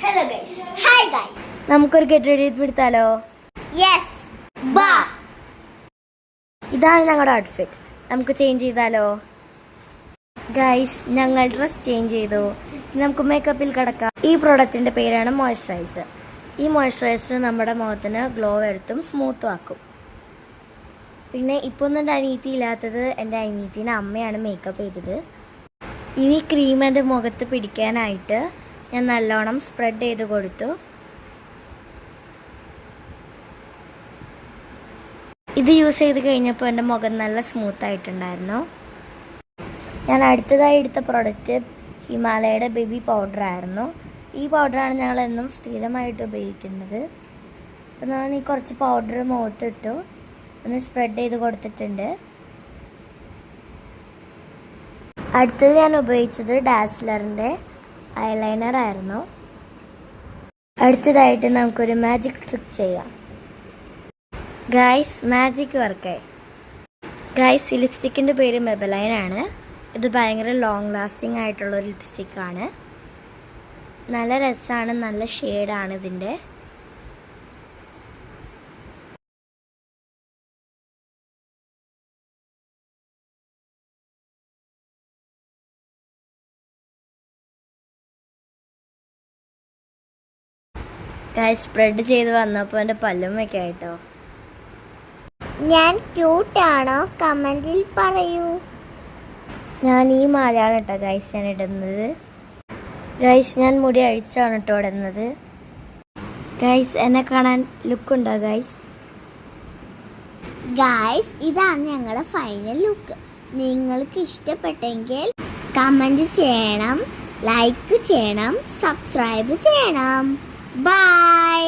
Hello guys. Hi guys. നമുക്കൊരു get ready എടുത്താലോ? Yes. ബാ. ഇതാണ് ഞങ്ങളുടെ ഔട്ട്ഫിറ്റ്. നമുക്ക് ചേഞ്ച് ചെയ്താലോ? ഗൈസ്, ഞങ്ങൾ ഡ്രസ് ചേഞ്ച് ചെയ്തു. നമുക്ക് മേക്കപ്പിൽ കിടക്കാം. ഈ പ്രോഡക്റ്റിൻ്റെ പേരാണ് മോയ്സ്ചറൈസർ. ഈ മോയ്സ്ചറൈസർ നമ്മുടെ മുഖത്തിന് ഗ്ലോ വരുത്തും, സ്മൂത്തും ആക്കും. പിന്നെ ഇപ്പോൾ ഒന്നും എൻ്റെ അനിയത്തി ഇല്ലാത്തത് എൻ്റെ അനിയത്തിൻ്റെ അമ്മയാണ് മേക്കപ്പ് ചെയ്തത്. ഇനി ക്രീം എൻ്റെ മുഖത്ത് പിടിക്കാനായിട്ട് ഞാൻ നല്ലോണം സ്പ്രെഡ് ചെയ്ത് കൊടുത്തു. ഇത് യൂസ് ചെയ്ത് കഴിഞ്ഞപ്പോൾ എൻ്റെ മുഖം നല്ല സ്മൂത്തായിട്ടുണ്ടായിരുന്നു. ഞാൻ അടുത്തതായി എടുത്ത പ്രോഡക്റ്റ് ഹിമാലയയുടെ ബേബി പൗഡറായിരുന്നു. ഈ പൗഡറാണ് ഞങ്ങളെന്നും സ്ഥിരമായിട്ട് ഉപയോഗിക്കുന്നത്. അപ്പോൾ ഞാൻ ഈ കുറച്ച് പൗഡർ മുഖത്തിട്ടു, ഒന്ന് സ്പ്രെഡ് ചെയ്ത് കൊടുത്തിട്ടുണ്ട്. അടുത്തത് ഞാൻ ഉപയോഗിച്ചത് ഡാസ്ലറിൻ്റെ ഐലൈനർ ആയിരുന്നു. അടുത്തതായിട്ട് നമുക്കൊരു മാജിക് ട്രിക്ക് ചെയ്യാം. ഗൈസ്, മാജിക് വർക്കായി. ഗൈസ്, ഈ ലിപ്സ്റ്റിക്കിൻ്റെ പേര് മെബലൈൻ ആണ്. ഇത് ഭയങ്കര ലോങ് ലാസ്റ്റിംഗ് ആയിട്ടുള്ളൊരു ലിപ്സ്റ്റിക്കാണ്. നല്ല രസമാണ്, നല്ല ഷെയ്ഡാണ് ഇതിൻ്റെ. ഗൈസ്, സ്പ്രെഡ് ചെയ്ത് വന്നപ്പോൾ എൻ്റെ പല്ലും വെക്കായിട്ടോ. ഞാൻ ക്യൂട്ടാണോ? കമന്റിൽ പറയൂ. ഞാൻ ഈ മാലയാണ് കേട്ടോ ഗൈസ് ഞാൻ ഇടുന്നത്. ഗൈസ്, ഞാൻ മുടി അഴിച്ചാണ് കേട്ടോ ഇടുന്നത്. ഗൈസ്, എന്നെ കാണാൻ ലുക്കുണ്ടോ ഗൈസ്? ഗൈസ്, ഇതാണ് ഞങ്ങളുടെ ഫൈനൽ ലുക്ക്. നിങ്ങൾക്ക് ഇഷ്ടപ്പെട്ടെങ്കിൽ കമന്റ് ചെയ്യണം, ലൈക്ക് ചെയ്യണം, സബ്സ്ക്രൈബ് ചെയ്യണം. ബൈ.